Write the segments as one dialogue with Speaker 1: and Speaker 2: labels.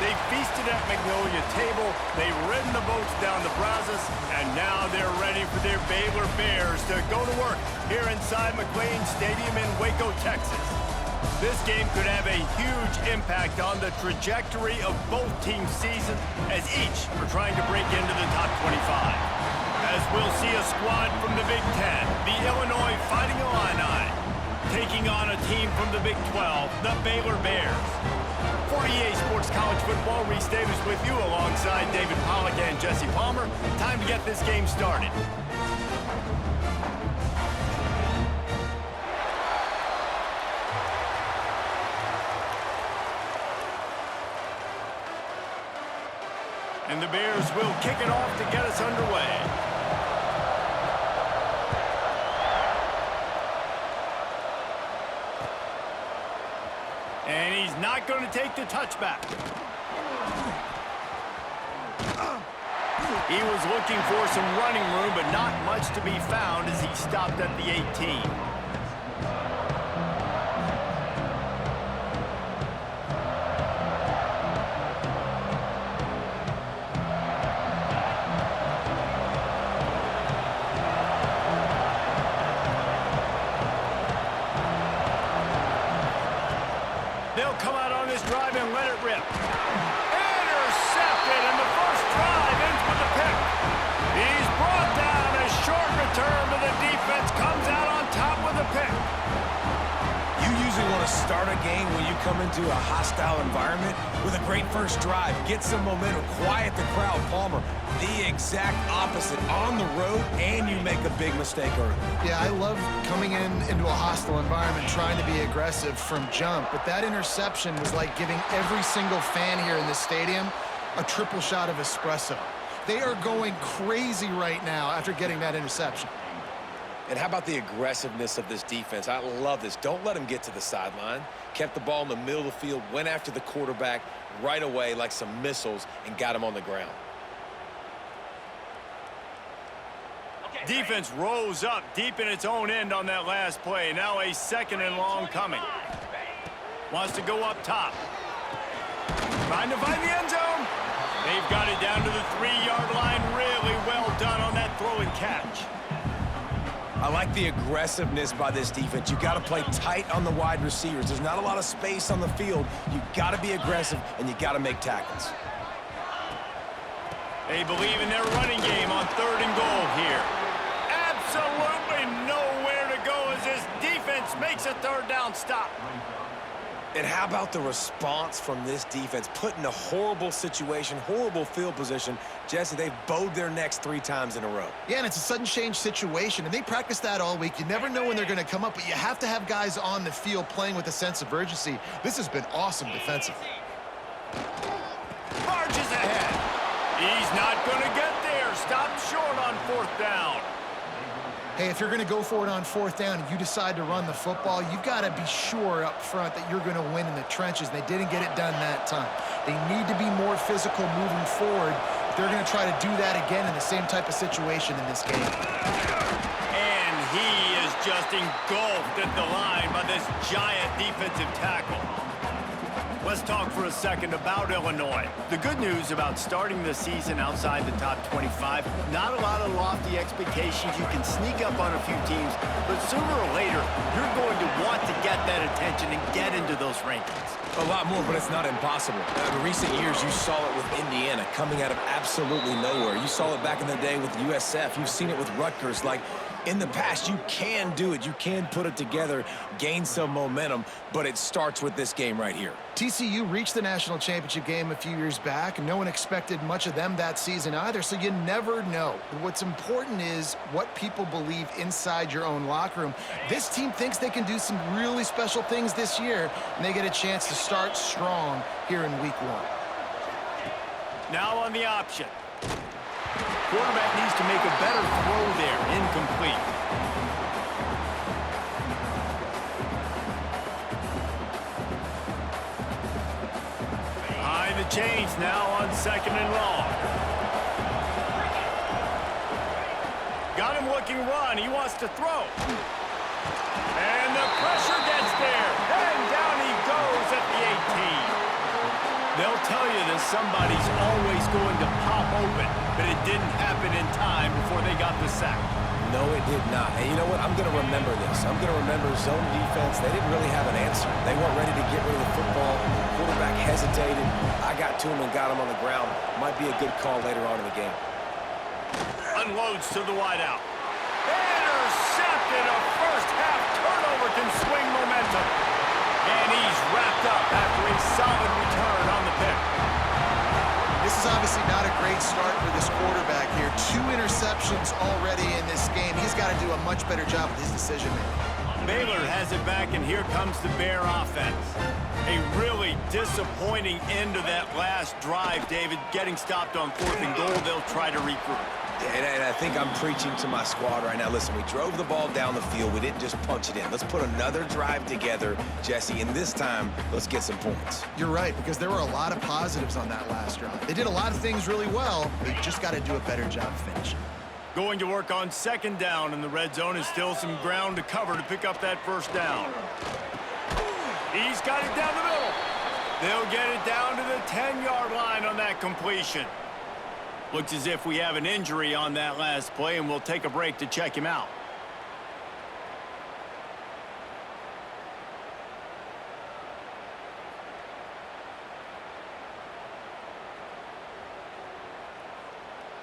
Speaker 1: They feasted at Magnolia Table, they've ridden the boats down the Brazos, and now they're ready for their Baylor Bears to go to work here inside McLean Stadium in Waco, Texas. This game could have a huge impact on the trajectory of both teams' seasons as each are trying to break into the top 25. As we'll see a squad from the Big Ten, the Illinois Fighting Illini, taking on a team from the Big 12, the Baylor Bears. For EA Sports College Football, Reese Davis with you alongside David Pollack and Jesse Palmer. Time to get this game started. And the Bears will kick it off to get us underway. And he's not going to take the touchback. He was looking for some running room, but not much to be found as he stopped at the 18. They'll come out on this drive and let it rip. Intercepted, and the first drive ends with a pick. He's brought down. A short return to the defense comes out on top with a pick.
Speaker 2: You usually want to start a game when you come into a hostile environment with a great first drive. Get some momentum, quiet the crowd. Palmer, the exact opposite. On the road, and you make a big mistake early.
Speaker 3: Yeah, I love coming into a hostile environment, trying to be aggressive from jump. But that interception was like giving every single fan here in this stadium a triple shot of espresso. They are going crazy right now after getting that interception.
Speaker 2: And how about the aggressiveness of this defense? I love this. Don't let them get to the sideline. Kept the ball in the middle of the field, went after the quarterback right away like some missiles, and got him on the ground.
Speaker 1: Defense rose up deep in its own end on that last play. Now a second and long coming. Wants to go up top. Trying to find the end zone. They've got it down to the 3-yard line. Really well done on that throw and catch.
Speaker 2: I like the aggressiveness by this defense. You got to play tight on the wide receivers. There's not a lot of space on the field. You got to be aggressive, and you got to make tackles.
Speaker 1: They believe in their running game on 3rd and goal here. Absolutely nowhere to go as this defense makes a 3rd down stop.
Speaker 2: And how about the response from this defense? Put in a horrible situation, horrible field position. Jesse, they've bowed their necks 3 times in a row.
Speaker 3: Yeah, and it's a sudden change situation, and they practice that all week. You never know when they're going to come up, but you have to have guys on the field playing with a sense of urgency. This has been awesome defensively.
Speaker 1: Marches ahead. He's not going to get there. Stop short on 4th down.
Speaker 3: Hey, if you're going to go for it on 4th down and you decide to run the football, you've got to be sure up front that you're going to win in the trenches. They didn't get it done that time. They need to be more physical moving forward if they're going to try to do that again in the same type of situation in this game.
Speaker 1: And he is just engulfed at the line by this giant defensive tackle. Let's talk for a second about Illinois. The good news about starting the season outside the top 25, not a lot of lofty expectations. You can sneak up on a few teams, but sooner or later, you're going to want to get that attention and get into those rankings.
Speaker 2: A lot more, but it's not impossible. In recent years, you saw it with Indiana coming out of absolutely nowhere. You saw it back in the day with USF. You've seen it with Rutgers. Like, in the past, you can do it. You can put it together, gain some momentum, but it starts with this game right here.
Speaker 3: TCU reached the national championship game a few years back, and no one expected much of them that season either, so you never know. What's important is what people believe inside your own locker room. This team thinks they can do some really special things this year, and they get a chance to start strong here in week 1.
Speaker 1: Now on the option. Quarterback needs to make a better throw there. Incomplete. Behind the chains now on 2nd and long. Got him looking run. He wants to throw. And the pressure gets there. And down he goes at the 18. They'll tell you that somebody's always going to pop open, but it didn't happen in time before they got the sack.
Speaker 2: No, it did not. And you know what? I'm going to remember this. I'm going to remember zone defense. They didn't really have an answer. They weren't ready to get rid of the football. Quarterback hesitated. I got to him and got him on the ground. Might be a good call later on in the game.
Speaker 1: Unloads to the wideout. Intercepted. A first-half turnover can swing momentum. And he's wrapped up after a solid return on the pick.
Speaker 3: This is obviously not a great start for this quarterback here. 2 interceptions already in this game. He's got to do a much better job with his decision-making.
Speaker 1: Baylor has it back, and here comes the Bear offense. A really disappointing end to that last drive, David. Getting stopped on 4th and goal, they'll try to regroup.
Speaker 2: And I think I'm preaching to my squad right now. Listen, we drove the ball down the field. We didn't just punch it in. Let's put another drive together, Jesse, and this time, let's get some points.
Speaker 3: You're right, because there were a lot of positives on that last drive. They did a lot of things really well. They just got to do a better job finishing.
Speaker 1: Going to work on 2nd down in the red zone is still some ground to cover to pick up that 1st down. He's got it down the middle. They'll get it down to the 10-yard line on that completion. Looks as if we have an injury on that last play, and we'll take a break to check him out.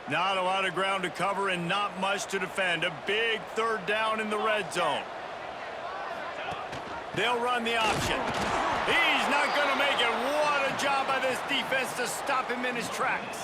Speaker 1: Not a lot of ground to cover and not much to defend. A big 3rd down in the red zone. They'll run the option. He's not going to make it. What a job by this defense to stop him in his tracks.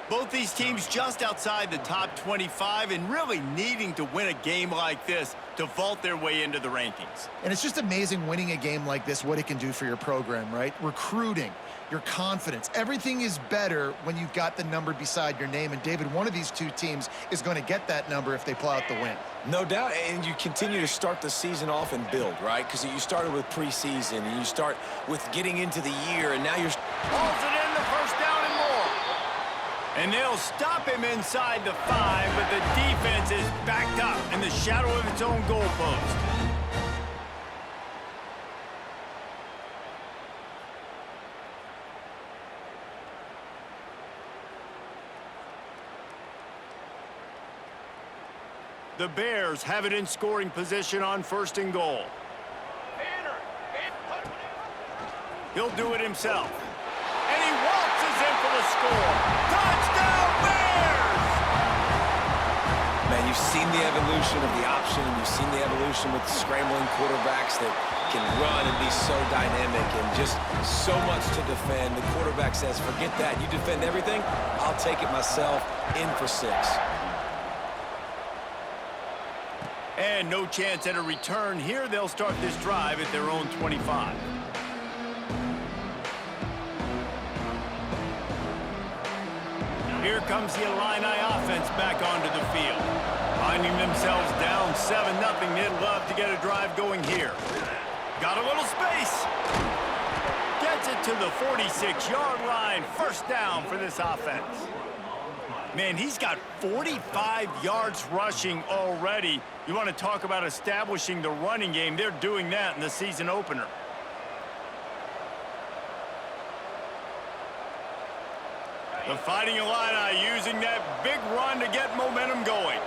Speaker 1: Both these teams just outside the top 25 and really needing to win a game like this to vault their way into the rankings.
Speaker 3: And it's just amazing winning a game like this, what it can do for your program, right? Recruiting, your confidence, everything is better when you've got the number beside your name. And David, one of these 2 teams is going to get that number if they pull out the win.
Speaker 2: No doubt, and you continue to start the season off and build, right? Because you started with preseason, and you start with getting into the year, and now you're...
Speaker 1: Pulls it in, the 1st down and more. And they'll stop him inside the 5, but the defense is backed up in the shadow of its own goalpost. The Bears have it in scoring position on 1st and goal. He'll do it himself. And he waltzes in for the score. Touchdown, Bears!
Speaker 2: Man, you've seen the evolution of the option, and you've seen the evolution with scrambling quarterbacks that can run and be so dynamic and just so much to defend. The quarterback says, forget that. You defend everything, I'll take it myself. In for 6.
Speaker 1: And no chance at a return here. They'll start this drive at their own 25. Here comes the Illini offense back onto the field. Finding themselves down 7-0, they'd love to get a drive going here. Got a little space. Gets it to the 46-yard line. 1st down for this offense. Man, he's got 45 yards rushing already. You want to talk about establishing the running game. They're doing that in the season opener. The Fighting Illini using that big run to get momentum going.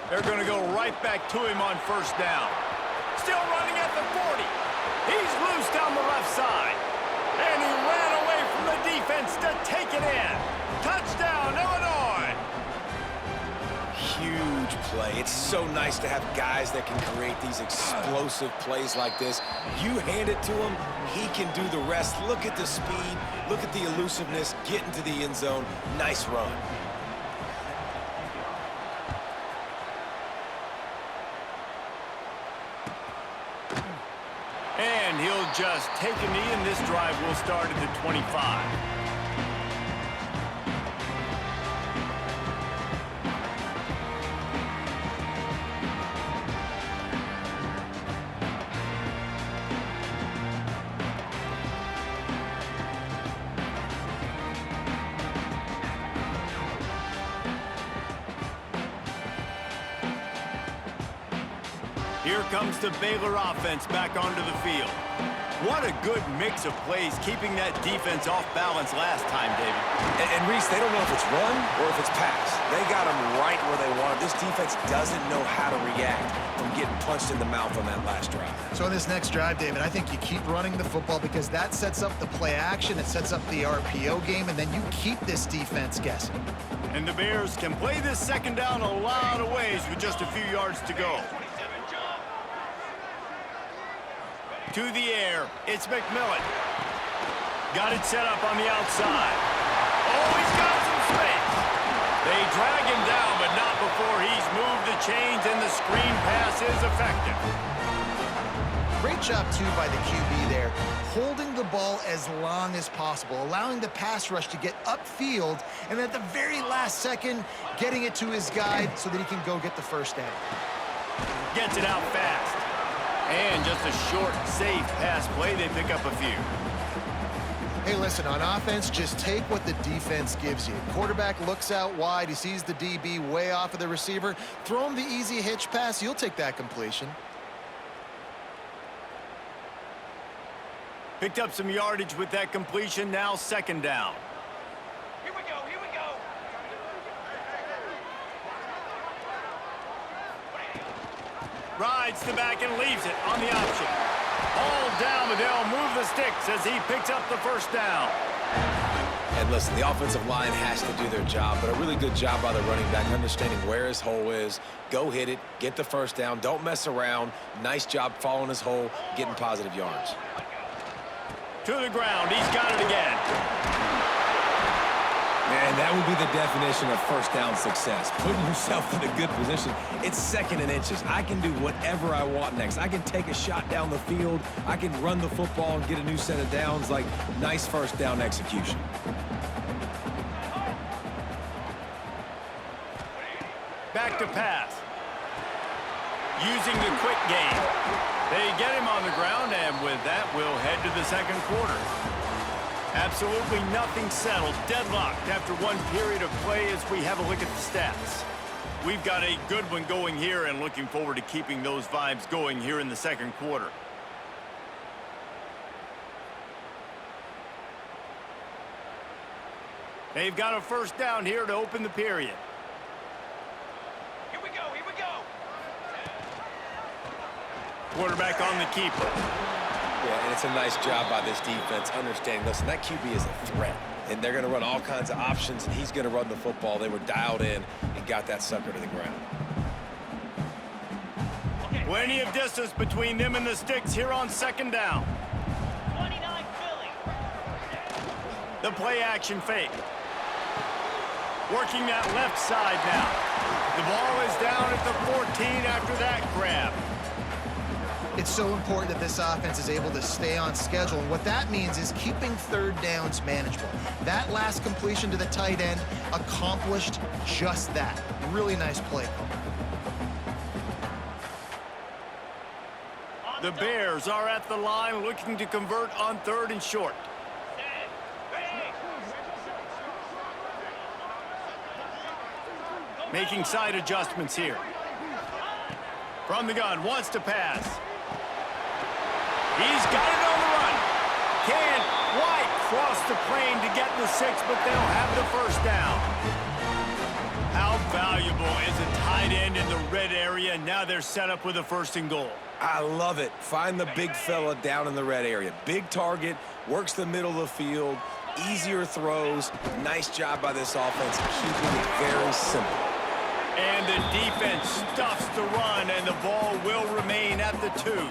Speaker 1: They're going to go right back to him on 1st down. Still running at the 40. He's loose down the left side. And he ran away from the defense to take it in. Touchdown, Illinois!
Speaker 2: Huge play. It's so nice to have guys that can create these explosive plays like this. You hand it to him, he can do the rest. Look at the speed, look at the elusiveness, get into the end zone. Nice run.
Speaker 1: And he'll just take a knee, and this drive will start at the 25. Here comes the Baylor offense back onto the field. What a good mix of plays, keeping that defense off balance last time, David.
Speaker 2: And Reese, they don't know if it's run or if it's pass. They got them right where they want it. This defense doesn't know how to react from getting punched in the mouth on that last drive.
Speaker 3: So in this next drive, David, I think you keep running the football because that sets up the play action, it sets up the RPO game, and then you keep this defense guessing.
Speaker 1: And the Bears can play this second down a lot of ways with just a few yards to go. To the air, it's McMillan. Got it set up on the outside. Oh, he's got some space. They drag him down, but not before he's moved the chains, and the screen pass is effective.
Speaker 3: Great job, too, by the QB there, holding the ball as long as possible, allowing the pass rush to get upfield, and at the very last second, getting it to his guide so that he can go get the first down.
Speaker 1: Gets it out fast. And just a short, safe pass play, they pick up a few.
Speaker 3: Hey, listen, on offense, just take what the defense gives you. Quarterback looks out wide. He sees the DB way off of the receiver. Throw him the easy hitch pass. You'll take that completion.
Speaker 1: Picked up some yardage with that completion. Now second down.
Speaker 4: Here we go, here we go.
Speaker 1: Rides the back and leaves it on the option. All down, but they'll move the sticks as he picks up the first down.
Speaker 2: And listen, the offensive line has to do their job, but a really good job by the running back, understanding where his hole is. Go hit it, get the first down, don't mess around. Nice job following his hole, getting positive yards.
Speaker 1: To the ground, he's got it again.
Speaker 2: Man, that would be the definition of first down success. Putting yourself in a good position. It's second and inches. I can do whatever I want next. I can take a shot down the field. I can run the football and get a new set of downs. Like, nice first down execution.
Speaker 1: Back to pass. Using the quick game. They get him on the ground, and with that, we'll head to the second quarter. Absolutely nothing settled, deadlocked after one period of play as we have a look at the stats. We've got a good one going here and looking forward to keeping those vibes going here in the second quarter. They've got a first down here to open the period.
Speaker 4: Here we go, here we go.
Speaker 1: Quarterback on the keeper.
Speaker 2: Yeah, and it's a nice job by this defense understanding, listen, that QB is a threat. And they're going to run all kinds of options, and he's going to run the football. They were dialed in and got that sucker to the ground.
Speaker 1: Plenty of distance between them and the sticks here on second down.
Speaker 4: 29 Philly.
Speaker 1: The play action fake. Working that left side now. The ball is down at the 14 after that grab.
Speaker 3: It's so important that this offense is able to stay on schedule. And what that means is keeping third downs manageable. That last completion to the tight end accomplished just that. Really nice play call.
Speaker 1: The Bears are at the line looking to convert on third and short. Making side adjustments here. From the gun, wants to pass. He's got it on the run. Can't quite cross the plane to get the 6, but they'll have the first down. How valuable is a tight end in the red area? Now they're set up with a first and goal.
Speaker 2: I love it. Find the big fella down in the red area. Big target, works the middle of the field, easier throws. Nice job by this offense, keeping it very simple.
Speaker 1: And the defense stuffs the run, and the ball will remain at the 2.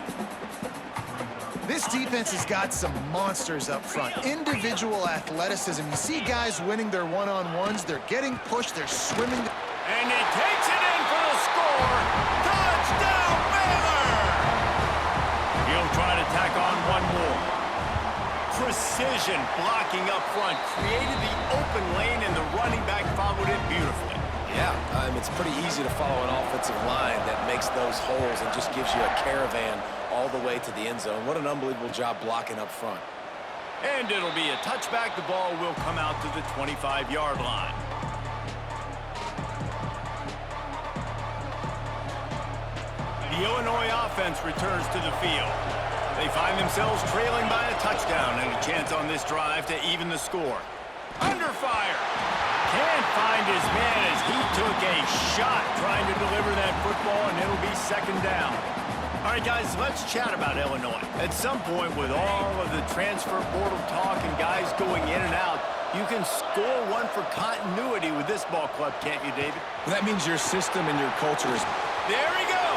Speaker 3: This defense has got some monsters up front. Individual athleticism. You see guys winning their one-on-ones. They're getting pushed. They're swimming.
Speaker 1: And he takes it in for the score. Touchdown, Baylor! He'll try to tack on one more. Precision blocking up front. Created the open lane, and the running back followed it beautifully.
Speaker 2: Yeah, it's pretty easy to follow an offensive line that makes those holes and just gives you a caravan all the way to the end zone. What an unbelievable job blocking up front.
Speaker 1: And it'll be a touchback. The ball will come out to the 25-yard line. The The Illinois offense returns to the field. They find themselves trailing by a touchdown and a chance on this drive to even the score. Under fire. Can't find his man as he took a shot trying to deliver that football, and it'll be second down. All right, guys, let's chat about Illinois. At some point, with all of the transfer portal talk and guys going in and out, you can score one for continuity with this ball club, can't you, David?
Speaker 2: Well, that means your system and your culture is...
Speaker 1: There he goes!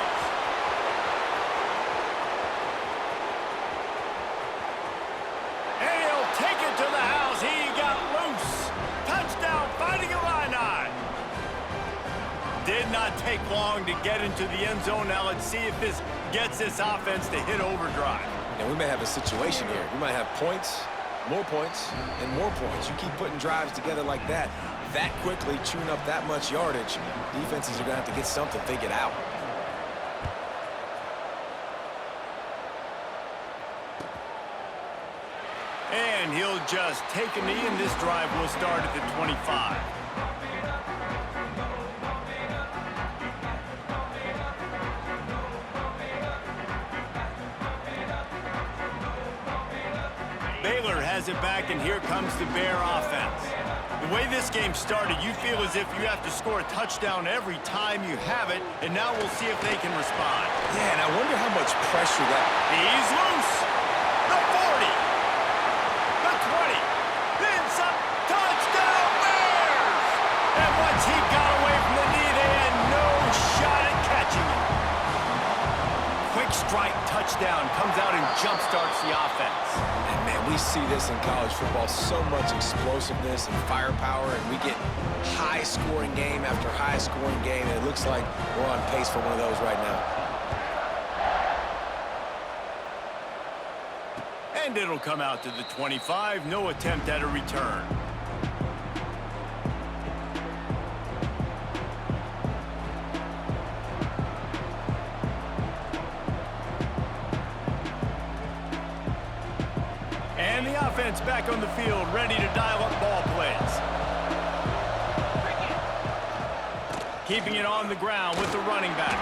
Speaker 1: And he'll take it to the house. He got loose. Touchdown, Fighting Illini. Did not take long to get into the end zone. Now let's see if this gets this offense to hit overdrive.
Speaker 2: And we may have a situation here. We might have points, more points, and more points. You keep putting drives together like that quickly, chewing up that much yardage, defenses are going to have to get something figured out.
Speaker 1: And he'll just take a knee, and this drive will start at the 25. Baylor has it back, and here comes the Bear offense. The way this game started, you feel as if you have to score a touchdown every time you have it, and now we'll see if they can respond.
Speaker 2: Yeah, and I wonder how much pressure that...
Speaker 1: He's loose. The 40. The 20. Then some. Touchdown, Bears! And once he got away from the knee, they had no shot at catching him. Quick strike touchdown comes out and jumpstarts the offense.
Speaker 2: And man, we see this in college football, so much explosiveness and firepower, and we get high-scoring game after high-scoring game, and it looks like we're on pace for one of those right now.
Speaker 1: And it'll come out to the 25. No attempt at a return. And the offense back on the field, ready to dial up ball plays. Keeping it on the ground with the running back.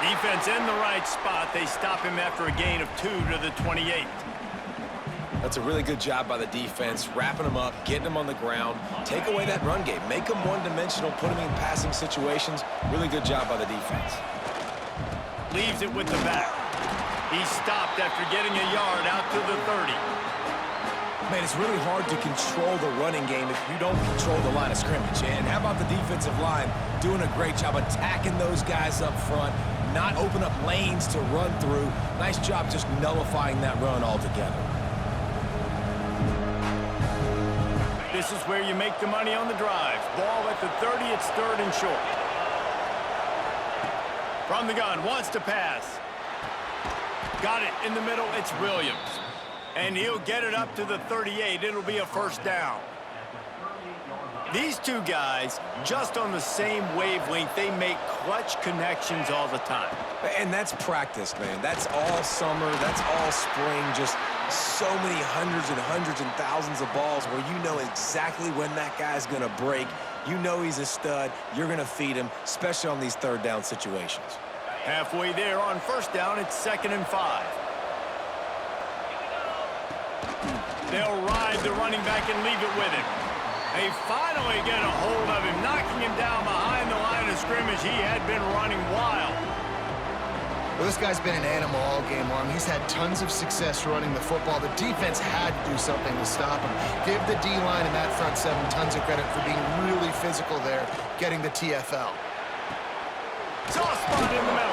Speaker 1: Defense in the right spot. They stop him after a gain of 2 to the 28.
Speaker 2: That's a really good job by the defense, wrapping them up, getting them on the ground, take away that run game, make them one-dimensional, put them in passing situations. Really good job by the defense.
Speaker 1: Leaves it with the back. He stopped after getting a yard out to the 30.
Speaker 2: Man, it's really hard to control the running game if you don't control the line of scrimmage. And how about the defensive line doing a great job attacking those guys up front, not open up lanes to run through. Nice job just nullifying that run altogether.
Speaker 1: This is where you make the money on the drive. Ball at the 30, it's third and short. From the gun, wants to pass. Got it in the middle, it's Williams. And he'll get it up to the 38. It'll be a first down. These two guys, just on the same wavelength, they make clutch connections all the time.
Speaker 2: And that's practice, man. That's all summer. That's all spring. Just so many hundreds and thousands of balls where you know exactly when that guy's going to break. You know he's a stud. You're going to feed him, especially on these third down situations.
Speaker 1: Halfway there on first down, it's 2nd and 5. They'll ride the running back and leave it with him. They finally get a hold of him, knocking him down behind the line of scrimmage. He had been running wild.
Speaker 3: Well, this guy's been an animal all game long. He's had tons of success running the football. The defense had to do something to stop him. Give the D-line and that front seven tons of credit for being really physical there, getting the TFL.
Speaker 1: Soft spot in the middle.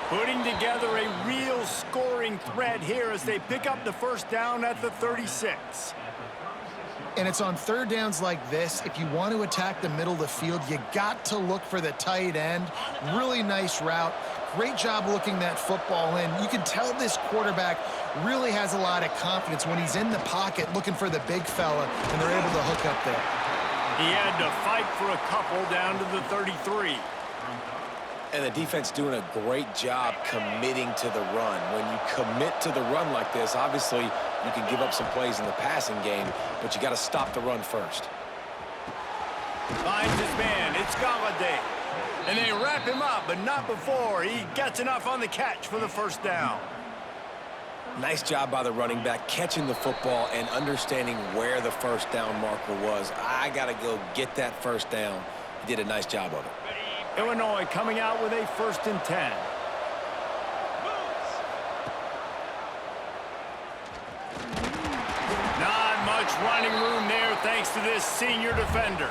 Speaker 1: Putting together a real scoring threat here as they pick up the first down at the 36.
Speaker 3: And it's on third downs like this, if you want to attack the middle of the field, you got to look for the tight end. Really nice route. Great job looking that football in. You can tell this quarterback really has a lot of confidence when he's in the pocket looking for the big fella, and they're able to hook up there.
Speaker 1: He had to fight for a couple down to the 33.
Speaker 2: And the defense doing a great job committing to the run. When you commit to the run like this, obviously you can give up some plays in the passing game, but you got to stop the run first.
Speaker 1: Finds his man. It's Galladay. And they wrap him up, but not before he gets enough on the catch for the first down.
Speaker 2: Nice job by the running back, catching the football and understanding where the first down marker was. I got to go get that first down. He did a nice job of it.
Speaker 1: Illinois coming out with a 1st and 10. Not much running room there thanks to this senior defender.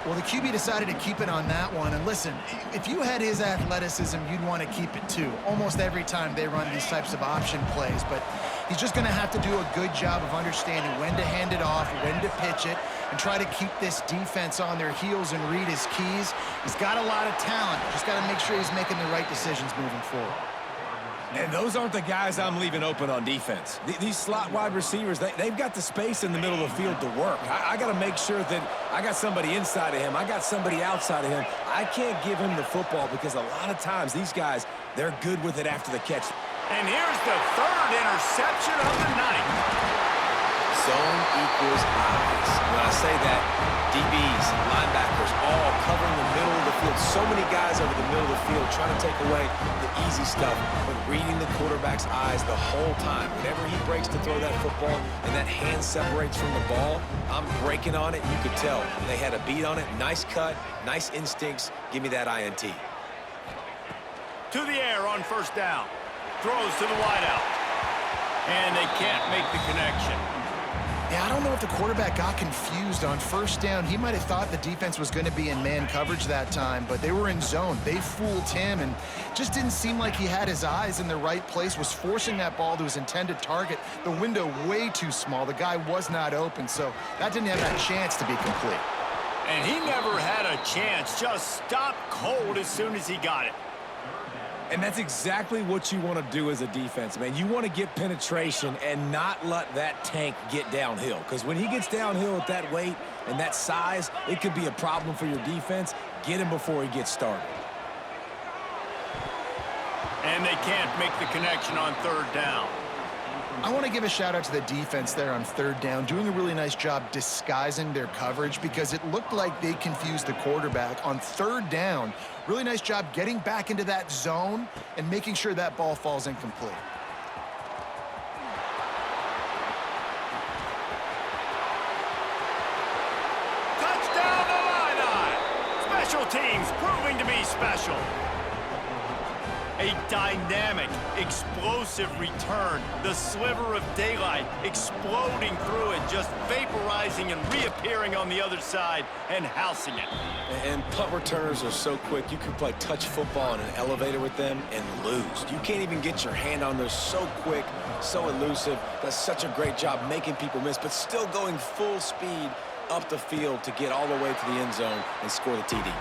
Speaker 3: Well, the QB decided to keep it on that one. And listen, if you had his athleticism, you'd want to keep it too. Almost every time they run these types of option plays. But he's just going to have to do a good job of understanding when to hand it off, when to pitch it, and try to keep this defense on their heels and read his keys. He's got a lot of talent. Just got to make sure he's making the right decisions moving forward.
Speaker 2: And those aren't the guys I'm leaving open on defense. These slot wide receivers, they've got the space in the middle of the field to work. I got to make sure that I got somebody inside of him. I got somebody outside of him. I can't give him the football because a lot of times these guys, they're good with it after the catch.
Speaker 1: And here's the 3rd interception of the night.
Speaker 2: Zone equals eyes. When I say that, DBs, linebackers, all covering the middle of the field. So many guys over the middle of the field trying to take away the easy stuff, but reading the quarterback's eyes the whole time. Whenever he breaks to throw that football and that hand separates from the ball, I'm breaking on it. You could tell they had a beat on it. Nice cut, nice instincts. Give me that INT.
Speaker 1: To the air on 1st down. Throws to the wideout. And they can't make the connection.
Speaker 3: Yeah, I don't know if the quarterback got confused on 1st down. He might have thought the defense was going to be in man coverage that time, but they were in zone. They fooled him and just didn't seem like he had his eyes in the right place, was forcing that ball to his intended target. The window way too small. The guy was not open, so that didn't have that chance to be complete.
Speaker 1: And he never had a chance. Just stopped cold as soon as he got it.
Speaker 2: And that's exactly what you want to do as a defense, man. You want to get penetration and not let that tank get downhill. Because when he gets downhill at that weight and that size, it could be a problem for your defense. Get him before he gets started.
Speaker 1: And they can't make the connection on 3rd down.
Speaker 3: I want to give a shout out to the defense there on 3rd down, doing a really nice job disguising their coverage because it looked like they confused the quarterback on 3rd down. Really nice job getting back into that zone and making sure that ball falls incomplete.
Speaker 1: Touchdown Illini! Special teams proving to be special. A dynamic, explosive return. The sliver of daylight exploding through it, just vaporizing and reappearing on the other side and housing it.
Speaker 2: And punt returners are so quick. You can play touch football in an elevator with them and lose. You can't even get your hand on them. So quick, so elusive. Does such a great job making people miss, but still going full speed up the field to get all the way to the end zone and score the TD.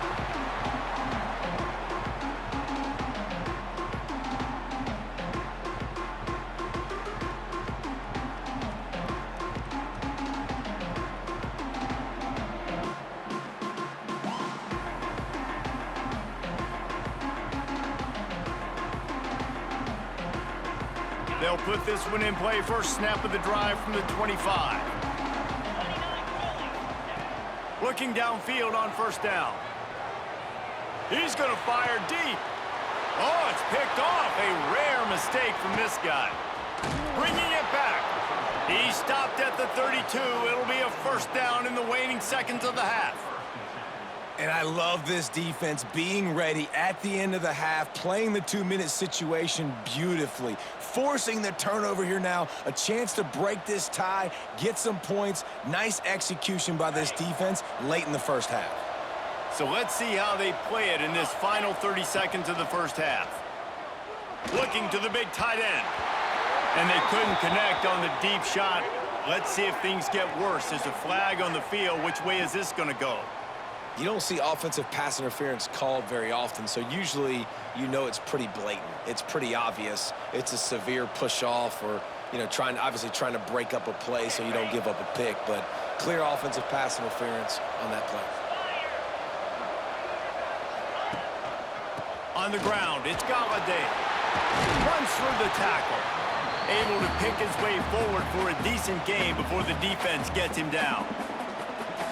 Speaker 1: They'll put this one in play. First snap of the drive from the 25. Looking downfield on 1st down. He's going to fire deep. Oh, it's picked off. A rare mistake from this guy. Bringing it back. He stopped at the 32. It'll be a 1st down in the waning seconds of the half.
Speaker 2: And I love this defense being ready at the end of the half, playing the 2-minute situation beautifully, forcing the turnover here now, a chance to break this tie, get some points. Nice execution by this defense late in the 1st half.
Speaker 1: So let's see how they play it in this final 30 seconds of the 1st half. Looking to the big tight end. And they couldn't connect on the deep shot. Let's see if things get worse. There's a flag on the field. Which way is this going to go?
Speaker 2: You don't see offensive pass interference called very often, so usually you know it's pretty blatant. It's pretty obvious. It's a severe push-off or, you know, obviously trying to break up a play so you don't give up a pick, but clear offensive pass interference on that play.
Speaker 1: On the ground, it's Galladay. Runs through the tackle. Able to pick his way forward for a decent gain before the defense gets him down.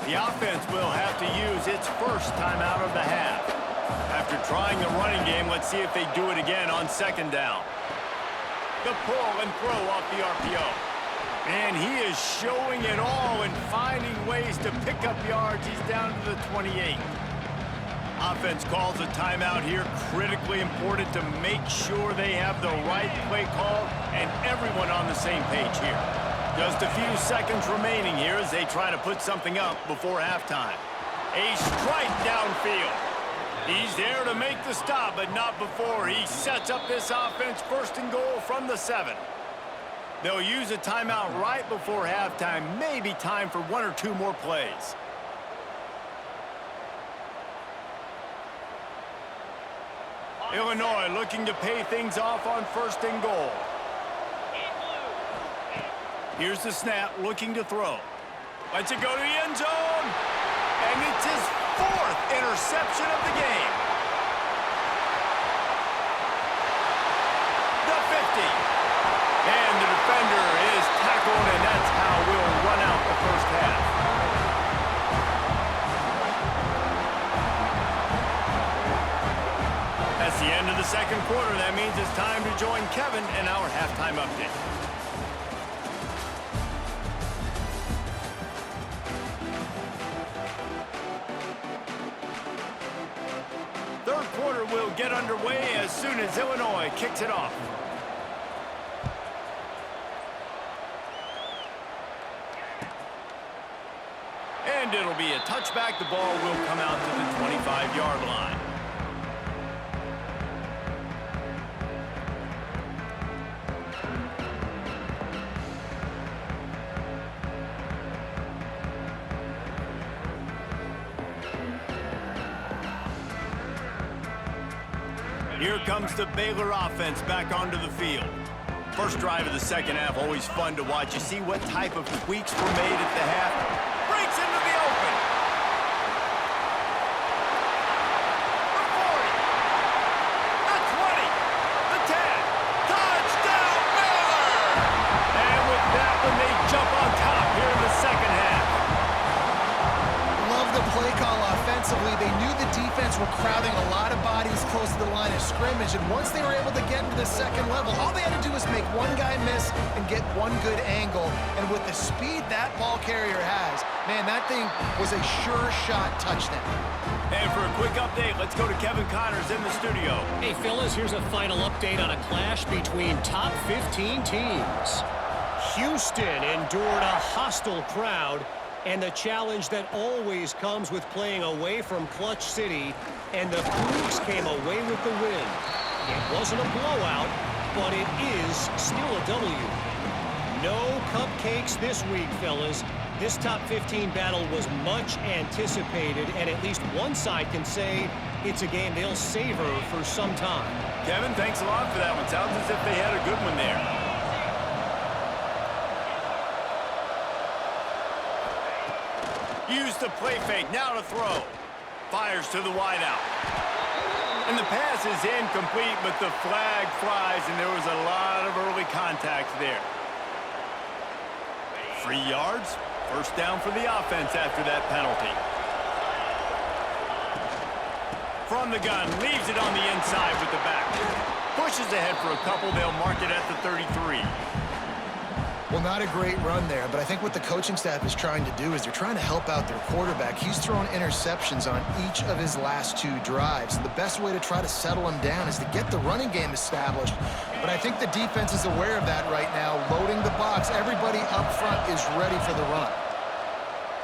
Speaker 1: The offense will have to use its first timeout of the half. After trying the running game, let's see if they do it again on second down. The pull and throw off the RPO. And he is showing it all and finding ways to pick up yards. He's down to the 28. Offense calls a timeout here. Critically important to make sure they have the right play call and everyone on the same page here. Just a few seconds remaining here as they try to put something up before halftime. A strike downfield. He's there to make the stop, but not before. He sets up this offense first and goal from the 7. They'll use a timeout right before halftime. Maybe time for 1 or 2 more plays. Illinois looking to pay things off on first and goal. Here's the snap, looking to throw. Lets it go to the end zone. And it's his 4th interception of the game. The 50. And the defender is tackled, and that's how we'll run out the first half. That's the end of the second quarter. That means it's time to join Kevin in our halftime update. Third quarter will get underway as soon as Illinois kicks it off. And it'll be a touchback. The ball will come out to the 25-yard line. Here comes the Baylor offense back onto the field. First drive of the second half, always fun to watch. You see what type of tweaks were made at the half. Breaks into the open. The 40. The 20. The 10. Touchdown, Baylor! And with that one, they jump on top here in the second half.
Speaker 3: Love the play call offensively. They knew the defense were crowding a lot of bodies close to the line of scrimmage, and once they were able to get into the second level, all they had to do was make one guy miss and get one good angle. And with the speed that ball carrier has, man, that thing was a sure shot touchdown.
Speaker 1: And for a quick update, let's go to Kevin Connors in the studio.
Speaker 5: Hey, fellas, here's a final update on a clash between top 15 teams. Houston endured a hostile crowd and the challenge that always comes with playing away from Clutch City, and the Cougs came away with the win. It wasn't a blowout, but it is still a W. No cupcakes this week, fellas. This top 15 battle was much anticipated, and at least one side can say it's a game they'll savor for some time.
Speaker 1: Kevin, thanks a lot for that one. Sounds as if they had a good one there. Use the play fake, now to throw. Fires to the wideout. And the pass is incomplete, but the flag flies, and there was a lot of early contact there. 3 yards, first down for the offense after that penalty. From the gun, leaves it on the inside with the back. Pushes ahead for a couple, they'll mark it at the 33.
Speaker 3: Well, not a great run there, but I think what the coaching staff is trying to do is they're trying to help out their quarterback. He's thrown interceptions on each of his last 2 drives. And the best way to try to settle him down is to get the running game established. But I think the defense is aware of that right now, loading the box. Everybody up front is ready for the run.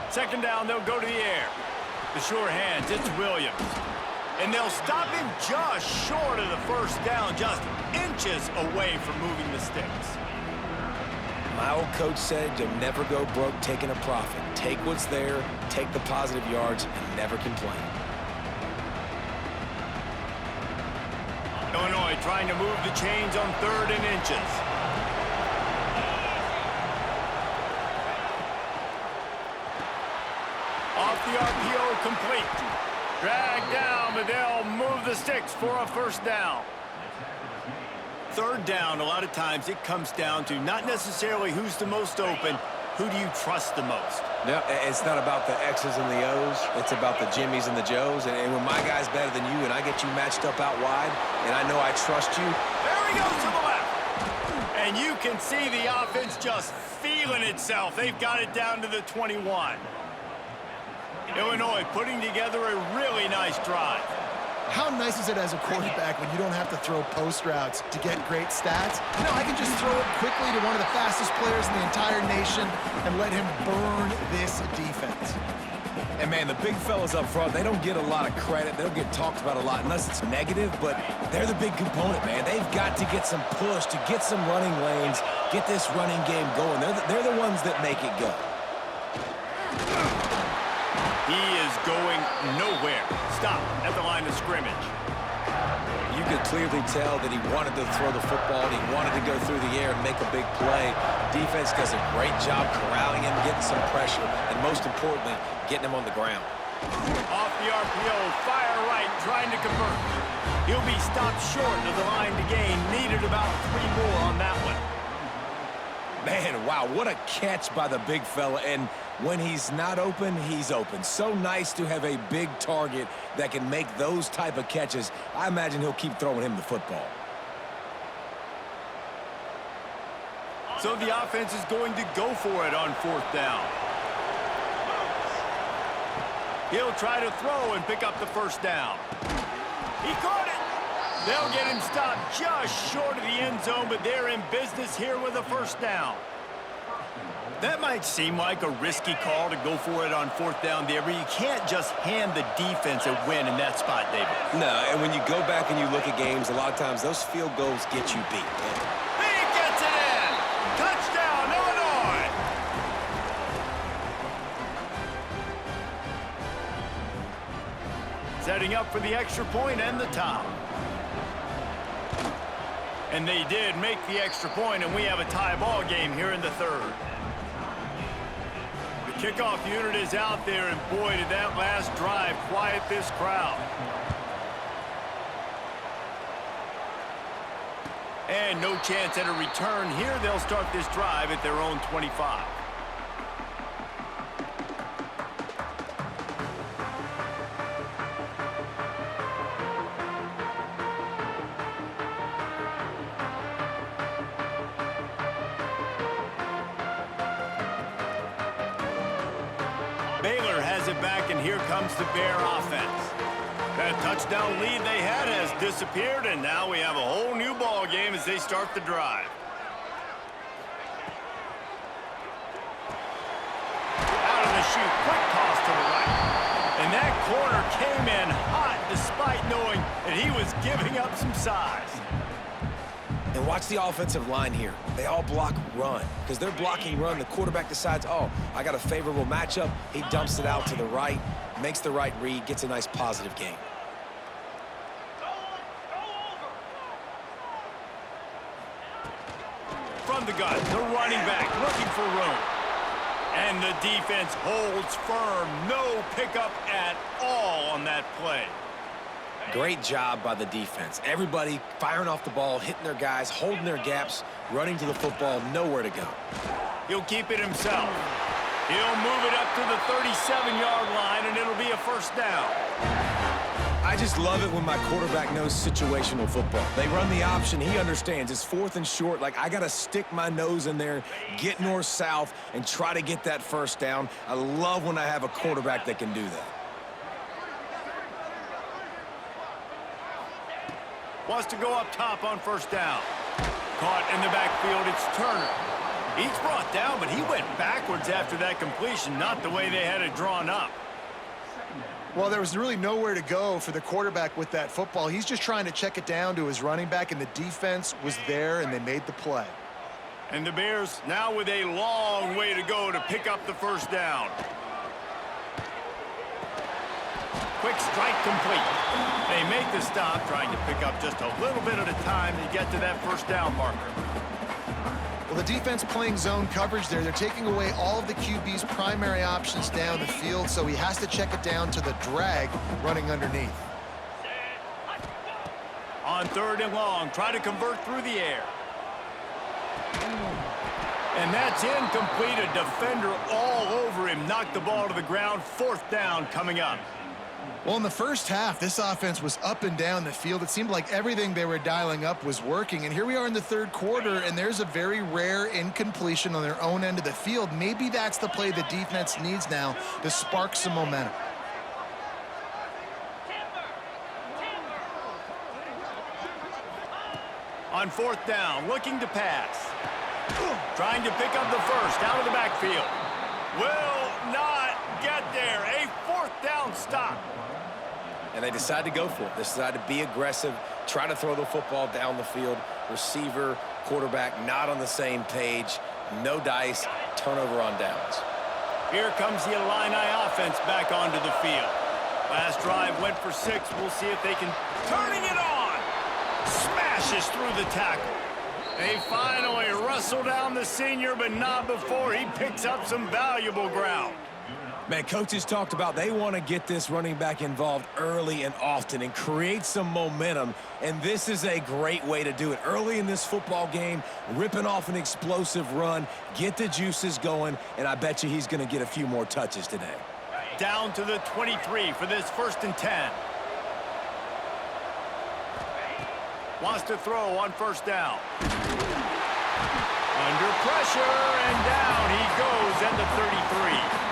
Speaker 1: Second down, they'll go to the air. The sure hands, it's Williams. And they'll stop him just short of the first down, just inches away from moving the sticks.
Speaker 2: My old coach said you'll never go broke taking a profit. Take what's there, take the positive yards, and never complain.
Speaker 1: Illinois trying to move the chains on 3rd and inches. Off the RPO, complete. Dragged down, but they'll move the sticks for a first down. 3rd down, a lot of times it comes down to not necessarily who's the most open, who do you trust the most?
Speaker 2: No, it's not about the X's and the O's. It's about the Jimmys and the Joes. And when my guy's better than you and I get you matched up out wide and I know I trust you.
Speaker 1: There he goes to the left. And you can see the offense just feeling itself. They've got it down to the 21. Illinois putting together a really nice drive.
Speaker 3: How nice is it as a quarterback when you don't have to throw post routes to get great stats? You know, I can just throw it quickly to one of the fastest players in the entire nation and let him burn this defense.
Speaker 2: And, man, the big fellas up front, they don't get a lot of credit. They don't get talked about a lot unless it's negative, but they're the big component, man. They've got to get some push, to get some running lanes, get this running game going. They're the ones that make it go.
Speaker 1: He is going nowhere. Stop at the line of scrimmage.
Speaker 2: You could clearly tell that he wanted to throw the football and he wanted to go through the air and make a big play. Defense does a great job corralling him, getting some pressure, and most importantly, getting him on the ground.
Speaker 1: Off the RPO, fire right, trying to convert. He'll be stopped short of the line to gain. Needed about 3 more on that one.
Speaker 2: Man, wow, what a catch by the big fella. And when he's not open, he's open. So nice to have a big target that can make those type of catches. I imagine he'll keep throwing him the football.
Speaker 1: So the offense is going to go for it on 4th down. He'll try to throw and pick up the 1st down. He caught it. They'll get him stopped just short of the end zone, but they're in business here with a 1st down. That might seem like a risky call to go for it on 4th down there, but you can't just hand the defense a win in that spot, David.
Speaker 2: No, and when you go back and you look at games, a lot of times those field goals get you beat.
Speaker 1: He gets it in! Touchdown, Illinois! Setting up for the extra point and the top. And they did make the extra point, and we have a tie ball game here in the 3rd. The kickoff unit is out there, and boy, did that last drive quiet this crowd. And no chance at a return here. They'll start this drive at their own 25. Baylor has it back, and here comes the Bear offense. That touchdown lead they had has disappeared, and now we have a whole new ball game as they start the drive. Out of the chute, quick toss to the right. And that corner came in hot despite knowing that he was giving up some size.
Speaker 2: And watch the offensive line here. They all block run. Because they're blocking run, the quarterback decides, oh, I got a favorable matchup. He dumps it out to the right, makes the right read, gets a nice positive gain.
Speaker 1: From the gun, the running back looking for room. And the defense holds firm. No pickup at all on that play.
Speaker 2: Great job by the defense. Everybody firing off the ball, hitting their guys, holding their gaps, running to the football, nowhere to go.
Speaker 1: He'll keep it himself. He'll move it up to the 37-yard line, and it'll be a 1st down.
Speaker 2: I just love it when my quarterback knows situational football. They run the option. He understands. It's 4th and short. Like, I got to stick my nose in there, get north-south, and try to get that 1st down. I love when I have a quarterback that can do that.
Speaker 1: Wants to go up top on 1st down. Caught in the backfield, it's Turner. He's brought down, but he went backwards after that completion, not the way they had it drawn up.
Speaker 3: Well, there was really nowhere to go for the quarterback with that football. He's just trying to check it down to his running back, and the defense was there, and they made the play.
Speaker 1: And the Bears now with a long way to go to pick up the 1st down. Quick strike complete. They make the stop, trying to pick up just a little bit at a time to get to that 1st down marker.
Speaker 3: Well, the defense playing zone coverage there. They're taking away all of the QB's primary options down the field, so he has to check it down to the drag running underneath.
Speaker 1: On 3rd and long, try to convert through the air. And that's incomplete. A defender all over him. Knocked the ball to the ground. 4th down coming up.
Speaker 3: Well, in the first half, this offense was up and down the field. It seemed like everything they were dialing up was working. And here we are in the 3rd quarter, and there's a very rare incompletion on their own end of the field. Maybe that's the play the defense needs now to spark some momentum.
Speaker 1: On 4th down, looking to pass. Trying to pick up the first out of the backfield. Will not get there. A 4th down stop.
Speaker 2: And they decide to go for it. They decide to be aggressive, try to throw the football down the field. Receiver, quarterback, not on the same page. No dice, turnover on downs.
Speaker 1: Here comes the Illini offense back onto the field. Last drive went for 6. We'll see if they can. Turning it on! Smashes through the tackle. They finally wrestle down the senior, but not before he picks up some valuable ground.
Speaker 2: Man, coaches talked about they want to get this running back involved early and often and create some momentum, and this is a great way to do it. Early in this football game, ripping off an explosive run, get the juices going, and I bet you he's going to get a few more touches today.
Speaker 1: Down to the 23 for this 1st and 10. Wants to throw on 1st down. Under pressure, and down he goes at the 33.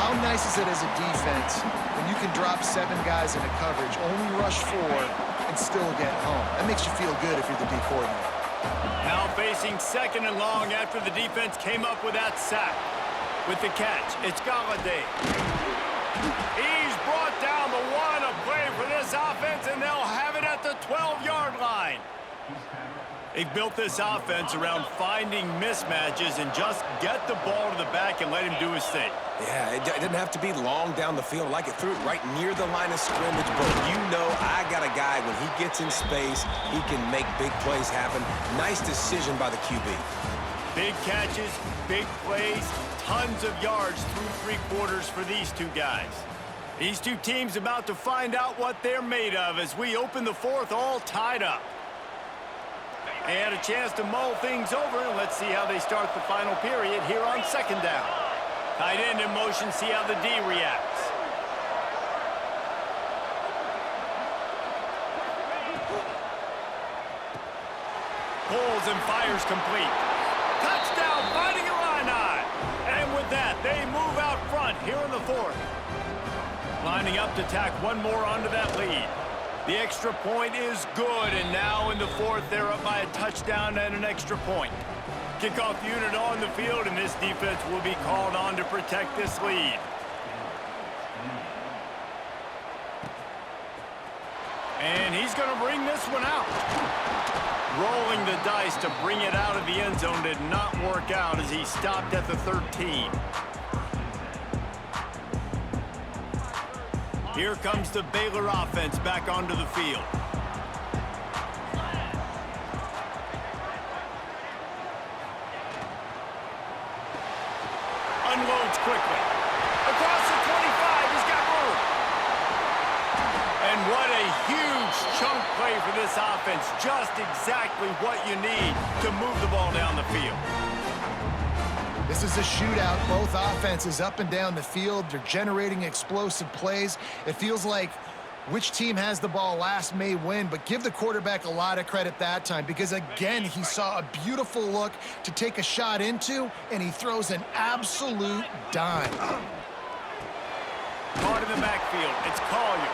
Speaker 3: How nice is it as a defense when you can drop 7 guys into coverage, only rush 4, and still get home? That makes you feel good if you're the D coordinator.
Speaker 1: Now facing 2nd and long after the defense came up with that sack. With the catch, it's Galladay. He's brought down the 1, a play for this offense, and they'll have it at the 12-yard line. They've built this offense around finding mismatches and just get the ball to the back and let him do his thing.
Speaker 2: Yeah, it didn't have to be long down the field. Like it threw it right near the line of scrimmage, but you know I got a guy, when he gets in space, he can make big plays happen. Nice decision by the QB.
Speaker 1: Big catches, big plays, tons of yards through 3 quarters for these 2 guys. These 2 teams about to find out what they're made of as we open the 4th all tied up. They had a chance to mull things over, and let's see how they start the final period here on 2nd down. Tight end in motion, see how the D reacts. Pulls and fires complete. Touchdown, fighting Illini. And with that, they move out front here in the 4th. Lining up to tack 1 more onto that lead. The extra point is good, and now in the 4th, they're up by a touchdown and an extra point. Kickoff unit on the field, and this defense will be called on to protect this lead. And he's going to bring this one out. Rolling the dice to bring it out of the end zone did not work out as he stopped at the 13. Here comes the Baylor offense back onto the field. Unloads quickly. Across the 25, he's got room. And what a huge chunk play for this offense. Just exactly what you need to move the ball down the field.
Speaker 3: This is a shootout. Both offenses up and down the field. They're generating explosive plays. It feels like which team has the ball last may win, but give the quarterback a lot of credit that time because, again, he saw a beautiful look to take a shot into, and he throws an absolute dime.
Speaker 1: Caught in the backfield. It's Collier.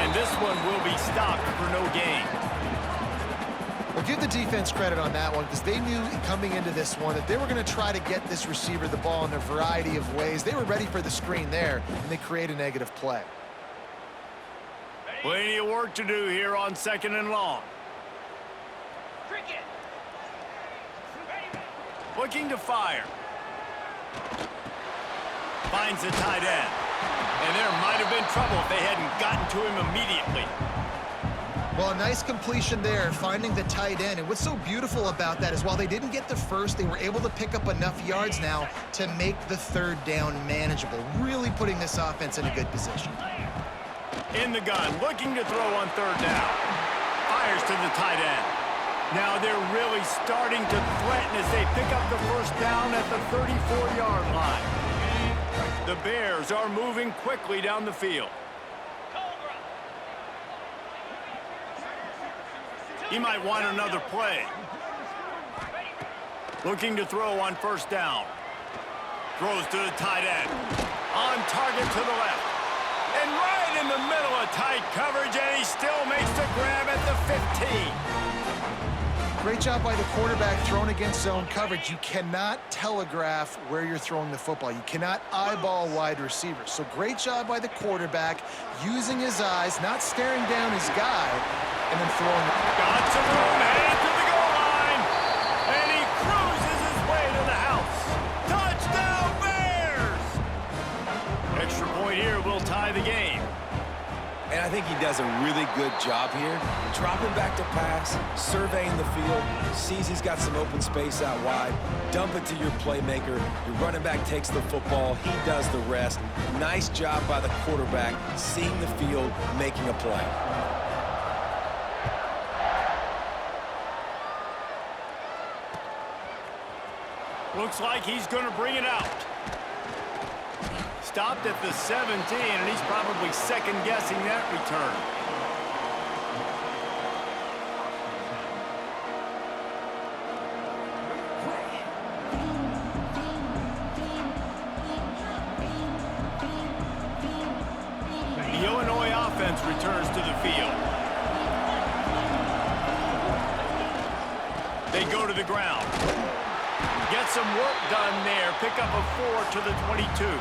Speaker 1: And this one will be stopped for no gain.
Speaker 3: Well, give the defense credit on that one because they knew coming into this one that they were going to try to get this receiver the ball in a variety of ways. They were ready for the screen there, and they create a negative play.
Speaker 1: Plenty of work to do here on 2nd and long.
Speaker 4: Cricket.
Speaker 1: Looking to fire. Finds the tight end. And there might have been trouble if they hadn't gotten to him immediately.
Speaker 3: Well, a nice completion there, finding the tight end. And what's so beautiful about that is while they didn't get the first, they were able to pick up enough yards now to make the 3rd down manageable, really putting this offense in a good position.
Speaker 1: In the gun, looking to throw on 3rd down. Fires to the tight end. Now they're really starting to threaten as they pick up the first down at the 34-yard line. The Bears are moving quickly down the field. He might want another play. Looking to throw on first down. Throws to the tight end. On target to the left. And right in the middle of tight coverage, and he still makes the grab at the 15.
Speaker 3: Great job by the quarterback throwing against zone coverage. You cannot telegraph where you're throwing the football. You cannot eyeball wide receivers. So great job by the quarterback using his eyes, not staring down his guy, and then throwing.
Speaker 1: Got some room, headed to the goal line, and he cruises his way to the house. Touchdown, Bears! Extra point here will tie the game.
Speaker 2: And I think he does a really good job here. Dropping back to pass, surveying the field, sees he's got some open space out wide, dump it to your playmaker. Your running back takes the football. He does the rest. Nice job by the quarterback, seeing the field, making a play.
Speaker 1: Looks like he's going to bring it out. Stopped at the 17, and he's probably second-guessing that return. The Illinois offense returns to the field. They go to the ground. Get some work done there. Pick up a 4 to the 22.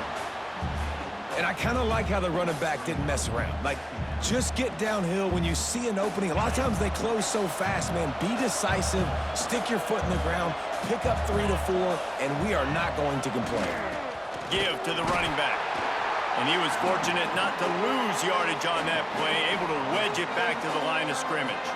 Speaker 2: And I kind of like how the running back didn't mess around. Like, just get downhill when you see an opening. A lot of times they close so fast, man. Be decisive, stick your foot in the ground, pick up 3 to 4, and we are not going to complain.
Speaker 1: Give to the running back. And he was fortunate not to lose yardage on that play, able to wedge it back to the line of scrimmage.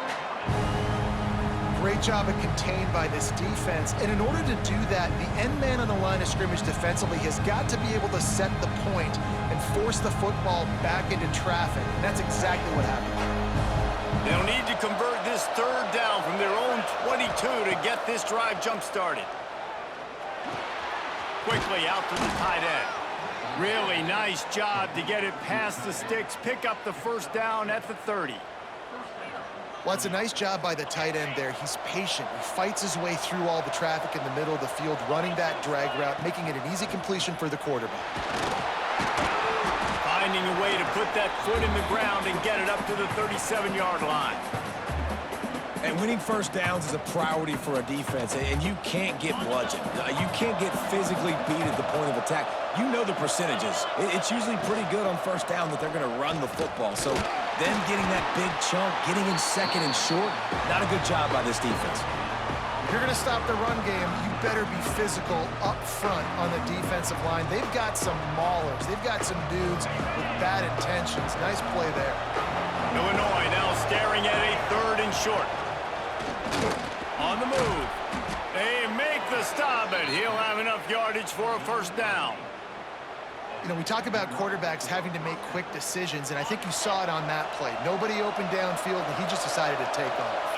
Speaker 3: Great job of contained by this defense. And in order to do that, the end man on the line of scrimmage defensively has got to be able to set the point and force the football back into traffic. And that's exactly what happened.
Speaker 1: They'll need to convert this third down from their own 22 to get this drive jump-started. Quickly out to the tight end. Really nice job to get it past the sticks, pick up the first down at the 30.
Speaker 3: Well, it's a nice job by the tight end there. He's patient. He fights his way through all the traffic in the middle of the field, running that drag route, making it an easy completion for the quarterback.
Speaker 1: Finding a way to put that foot in the ground and get it up to the 37-yard line.
Speaker 2: And winning first downs is a priority for a defense, and you can't get bludgeoned. You can't get physically beat at the point of attack. You know the percentages. It's usually pretty good on first down that they're going to run the football. So them getting that big chunk, getting in second and short, not a good job by this defense.
Speaker 3: If you're going to stop the run game, you better be physical up front on the defensive line. They've got some maulers. They've got some dudes with bad intentions. Nice play there.
Speaker 1: Illinois now staring at a 3rd and short. On the move. They make the stop, and he'll have enough yardage for a first down.
Speaker 3: You know, we talk about quarterbacks having to make quick decisions, and I think you saw it on that play. Nobody opened downfield, and he just decided to take off.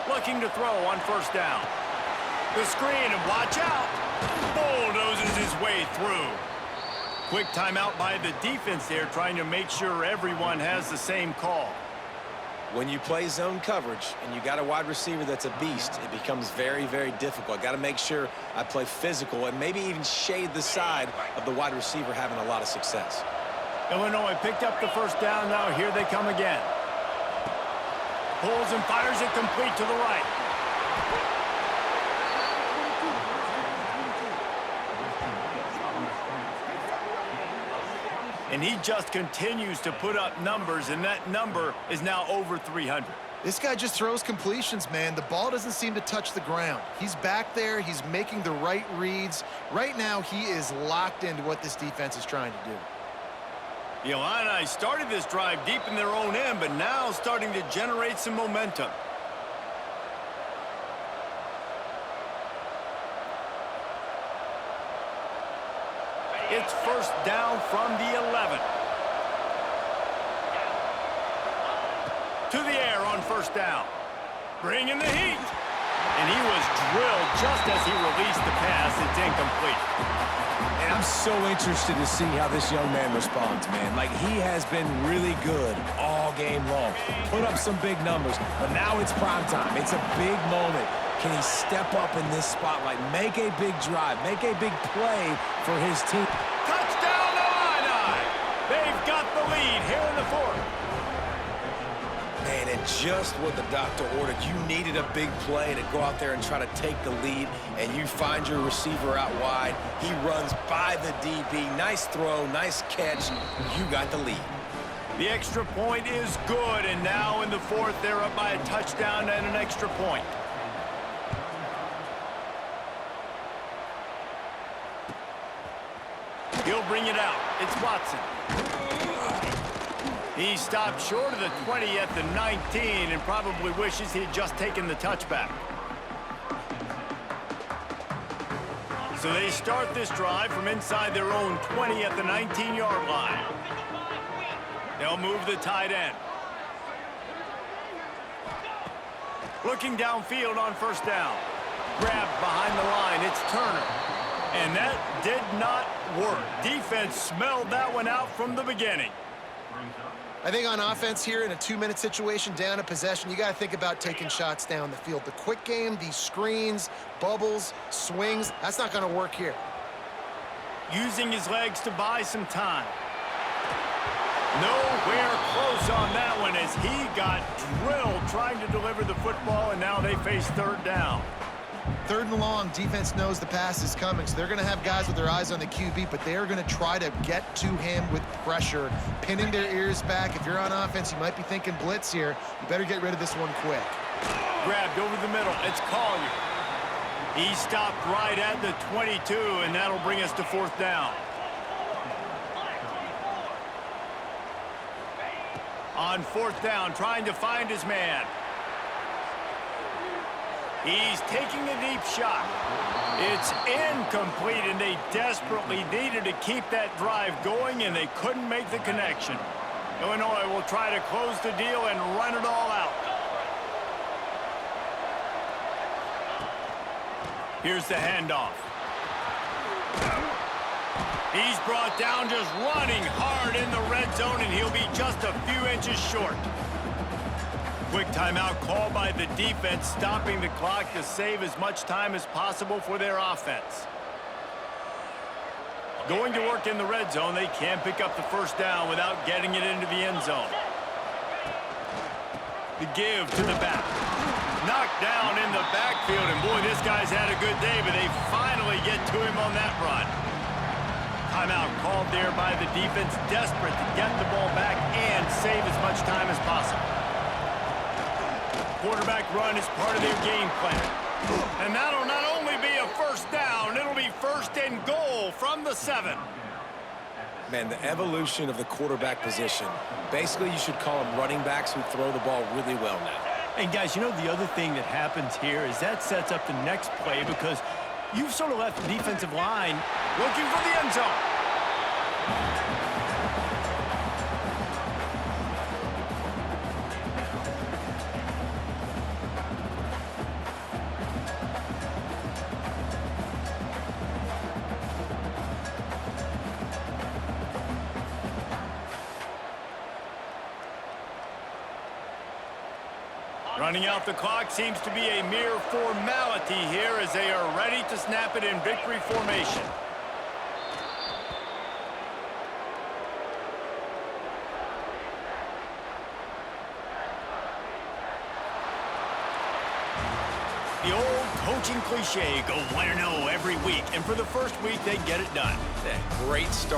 Speaker 1: Looking to throw on first down. The screen, and watch out. Bulldozes his way through. Quick timeout by the defense there, trying to make sure everyone has the same call.
Speaker 2: When you play zone coverage and you got a wide receiver that's a beast, it becomes very, very difficult. I got to make sure I play physical and maybe even shade the side of the wide receiver having a lot of success.
Speaker 1: Illinois picked up the first down. Now here they come again. Pulls and fires it complete to the right. And he just continues to put up numbers, and that number is now over 300.
Speaker 3: This guy just throws completions, man. The ball doesn't seem to touch the ground. He's back there. He's making the right reads. Right now, he is locked into what this defense is trying to do.
Speaker 1: The Illini started this drive deep in their own end, but now starting to generate some momentum. It's first down from the 11. to the air on first down. Bringing the heat. And he was drilled just as he released the pass. It's incomplete.
Speaker 2: And I'm so interested to see how this young man responds, man. Like, he has been really good all game long. Put up some big numbers, but now it's prime time. It's a big moment. Can he step up in this spotlight, make a big drive, make a big play for his team?
Speaker 1: Touchdown, Illini! They've got the lead here in the fourth.
Speaker 2: Man, and just what the doctor ordered. You needed a big play to go out there and try to take the lead, and you find your receiver out wide. He runs by the DB. Nice throw, nice catch. You got the lead.
Speaker 1: The extra point is good, and now in the fourth, they're up by a touchdown and an extra point. He'll bring it out. It's Watson. He stopped short of the 20 at the 19 and probably wishes he had just taken the touchback. So they start this drive from inside their own 20 at the 19-yard line. They'll move the tight end. Looking downfield on first down. Grabbed behind the line. It's Turner. And that did not work. Defense smelled that one out from the beginning.
Speaker 3: I think on offense here in a 2-minute situation, down a possession, you got to think about taking shots down the field. The quick game, these screens, bubbles, swings, that's not going to work here.
Speaker 1: Using his legs to buy some time. Nowhere close on that one as he got drilled trying to deliver the football, and now they face third down.
Speaker 3: Third and long, defense knows the pass is coming, so they're going to have guys with their eyes on the QB, but they're going to try to get to him with pressure, pinning their ears back. If you're on offense, you might be thinking blitz here. You better get rid of this one quick.
Speaker 1: Grabbed over the middle. It's Collier. He stopped right at the 22, and that'll bring us to fourth down. On fourth down, trying to find his man. He's taking a deep shot. It's incomplete, and they desperately needed to keep that drive going, and they couldn't make the connection. Illinois will try to close the deal and run it all out. Here's the handoff. He's brought down just running hard in the red zone, and he'll be just a few inches short. Quick timeout call by the defense, stopping the clock to save as much time as possible for their offense. Going to work in the red zone, they can't pick up the first down without getting it into the end zone. The give to the back. Knocked down in the backfield, and boy, this guy's had a good day, but they finally get to him on that run. Timeout called there by the defense, desperate to get the ball back and save as much time as possible. Quarterback run is part of their game plan. And that'll not only be a first down, it'll be first and goal from the 7.
Speaker 2: Man, the evolution of the quarterback position. Basically, you should call them running backs who throw the ball really well now.
Speaker 1: And guys, you know the other thing that happens here is that sets up the next play because you've sort of left the defensive line looking for the end zone. Running out the clock seems to be a mere formality here as they are ready to snap it in victory formation. The old coaching cliche, go 1-0 every week, and for the first week, they get it done.
Speaker 2: Great start.